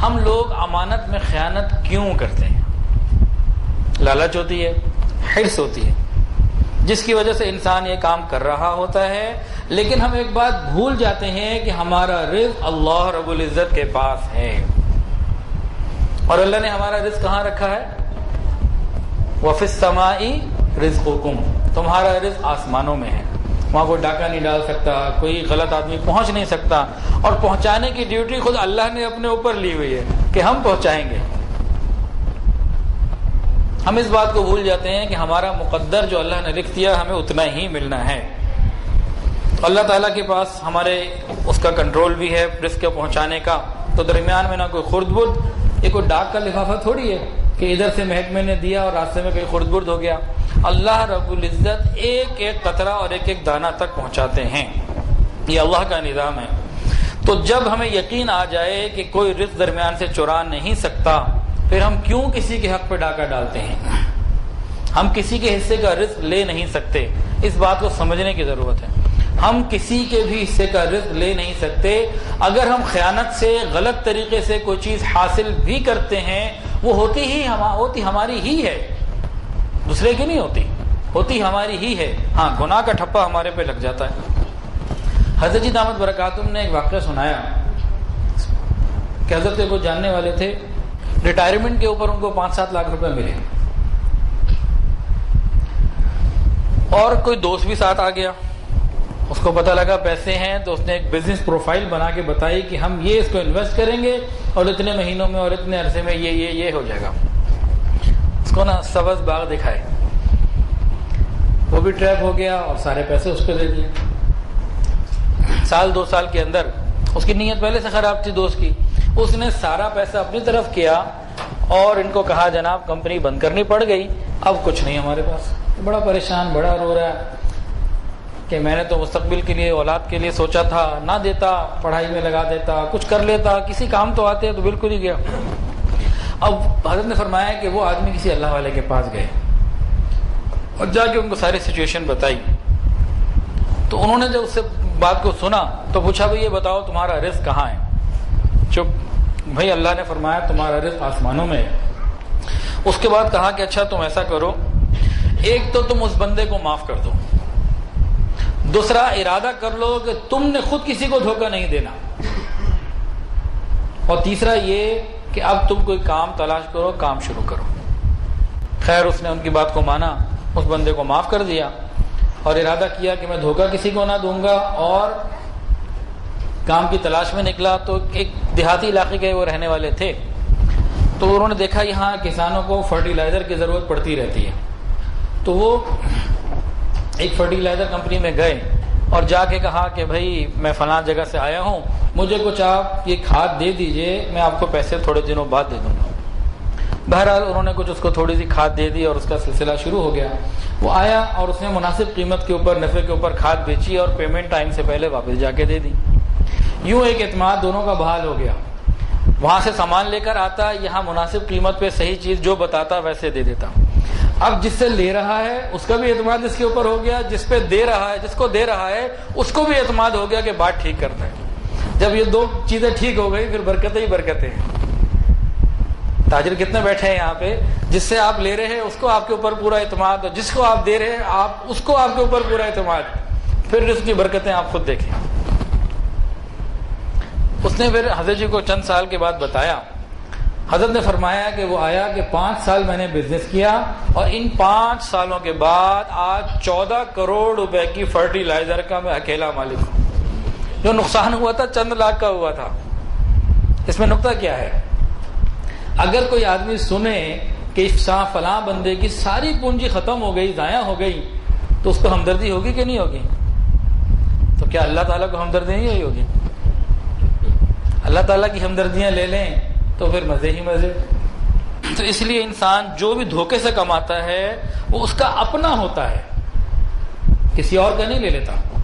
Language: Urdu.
ہم لوگ امانت میں خیانت کیوں کرتے ہیں؟ لالچ ہوتی ہے، حرص ہوتی ہے، جس کی وجہ سے انسان یہ کام کر رہا ہوتا ہے، لیکن ہم ایک بات بھول جاتے ہیں کہ ہمارا رزق اللہ رب العزت کے پاس ہے، اور اللہ نے ہمارا رزق کہاں رکھا ہے؟ وَفِي السَّمَاءِ رِزْقُكُمْ، تمہارا رزق آسمانوں میں ہے، وہاں کوئی ڈاکہ نہیں ڈال سکتا، کوئی غلط آدمی پہنچ نہیں سکتا، اور پہنچانے کی ڈیوٹی خود اللہ نے اپنے اوپر لی ہوئی ہے کہ ہم پہنچائیں گے۔ ہم اس بات کو بھول جاتے ہیں کہ ہمارا مقدر جو اللہ نے لکھ دیا ہمیں اتنا ہی ملنا ہے۔ اللہ تعالیٰ کے پاس ہمارے اس کا کنٹرول بھی ہے رزق کے پہنچانے کا، تو درمیان میں نہ کوئی خرد برد، یہ کوئی ڈاک کا لفافہ تھوڑی ہے کہ ادھر سے محکمے نے دیا اور راستے میں کوئی خرد برد ہو گیا۔ اللہ رب العزت ایک ایک قطرہ اور ایک ایک دانہ تک پہنچاتے ہیں، یہ اللہ کا نظام ہے۔ تو جب ہمیں یقین آ جائے کہ کوئی رزق درمیان سے چرا نہیں سکتا، پھر ہم کیوں کسی کے حق پہ ڈاکہ ڈالتے ہیں؟ ہم کسی کے حصے کا رزق لے نہیں سکتے، اس بات کو سمجھنے کی ضرورت ہے۔ ہم کسی کے بھی حصے کا رزق لے نہیں سکتے۔ اگر ہم خیانت سے غلط طریقے سے کوئی چیز حاصل بھی کرتے ہیں، وہ ہوتی ہماری ہی ہے، دوسرے کی نہیں ہوتی ہماری ہی ہے۔ ہاں، گناہ کا ٹھپا ہمارے پہ لگ جاتا ہے۔ حضرت جی دامت برکاتہم نے ایک واقعہ سنایا کہ حضرت کو جاننے والے تھے، ریٹائرمنٹ کے اوپر ان کو 5-7 لاکھ روپے ملے، اور کوئی دوست بھی ساتھ آ گیا، اس کو پتہ لگا پیسے ہیں، تو اس نے ایک بزنس پروفائل بنا کے بتائی کہ ہم یہ اس کو انویسٹ کریں گے اور اتنے مہینوں میں اور اتنے عرصے میں یہ ہو جائے گا۔ اس کو نا سبز باغ دکھائے، وہ بھی ٹریپ ہو گیا اور سارے پیسے اس کو دے دیے۔ 1-2 سال کے اندر اس کی نیت پہلے سے خراب تھی دوست کی، اس نے سارا پیسہ اپنی طرف کیا اور ان کو کہا جناب کمپنی بند کرنی پڑ گئی، اب کچھ نہیں ہمارے پاس۔ بڑا پریشان، بڑا رو رہا ہے کہ میں نے تو مستقبل کے لیے، اولاد کے لیے سوچا تھا، نہ دیتا، پڑھائی میں لگا دیتا، کچھ کر لیتا، کسی کام تو آتے تو بالکل ہی گیا۔ اب حضرت نے فرمایا کہ وہ آدمی کسی اللہ والے کے پاس گئے اور جا کے ان کو ساری سچویشن بتائی، تو انہوں نے جب اس سے بات کو سنا تو پوچھا بھئی یہ بتاؤ تمہارا رزق کہاں ہے؟ چپ بھئی، اللہ نے فرمایا تمہارا رزق آسمانوں میں ہے۔ اس کے بعد کہا کہ اچھا تم ایسا کرو، ایک تو تم اس بندے کو معاف کر دو، دوسرا ارادہ کر لو کہ تم نے خود کسی کو دھوکہ نہیں دینا، اور تیسرا یہ کہ اب تم کوئی کام تلاش کرو، کام شروع کرو۔ خیر اس نے ان کی بات کو مانا، اس بندے کو معاف کر دیا اور ارادہ کیا کہ میں دھوکہ کسی کو نہ دوں گا، اور کام کی تلاش میں نکلا۔ تو ایک دیہاتی علاقے کے وہ رہنے والے تھے، تو انہوں نے دیکھا یہاں کسانوں کو فرٹیلائزر کی ضرورت پڑتی رہتی ہے، تو وہ ایک فرٹیلائزر کمپنی میں گئے اور جا کے کہا کہ بھائی میں فلاں جگہ سے آیا ہوں، مجھے کچھ آپ یہ کھاد دے دیجئے، میں آپ کو پیسے تھوڑے دنوں بعد دے دوں گا۔ بہرحال انہوں نے کچھ اس کو تھوڑی سی کھاد دے دی اور اس کا سلسلہ شروع ہو گیا۔ وہ آیا اور اس نے مناسب قیمت کے اوپر، نفع کے اوپر کھاد بیچی اور پیمنٹ ٹائم سے پہلے واپس جا کے دے دی۔ یوں ایک اعتماد دونوں کا بحال ہو گیا۔ وہاں سے سامان لے کر آتا، یہاں مناسب قیمت پہ صحیح چیز جو بتاتا ویسے دے دیتا۔ اب جس سے لے رہا ہے اس کا بھی اعتماد اس کے اوپر ہو گیا، جس پہ دے رہا ہے، جس کو دے رہا ہے اس کو بھی اعتماد ہو گیا کہ بات ٹھیک کرتا ہے۔ جب یہ دو چیزیں ٹھیک ہو گئی پھر برکتیں ہی برکتیں ہیں۔ تاجر کتنے بیٹھے ہیں یہاں پہ، جس سے آپ لے رہے ہیں اس کو آپ کے اوپر پورا اعتماد، اور جس کو آپ دے رہے ہیں آپ اس کو آپ کے اوپر پورا اعتماد، پھر اس کی برکتیں آپ خود دیکھیں۔ اس نے پھر حضرت جی کو چند سال کے بعد بتایا۔ حضرت نے فرمایا کہ وہ آیا کہ 5 سال میں نے بزنس کیا، اور ان 5 سالوں کے بعد آج 14 کروڑ روپے کی فرٹیلائزر کا میں اکیلا مالک ہوں۔ جو نقصان ہوا تھا چند لاکھ کا ہوا تھا۔ اس میں نقطہ کیا ہے؟ اگر کوئی آدمی سنے کہ فلاں بندے کی ساری پونجی ختم ہو گئی، ضائع ہو گئی، تو اس کو ہمدردی ہوگی کہ نہیں ہوگی؟ تو کیا اللہ تعالیٰ کو ہمدردی نہیں ہوگی؟ اللہ تعالیٰ کی ہمدردیاں لے لیں تو پھر مزے ہی مزے۔ تو اس لیے انسان جو بھی دھوکے سے کماتا ہے وہ اس کا اپنا ہوتا ہے، کسی اور کا نہیں لے لیتا۔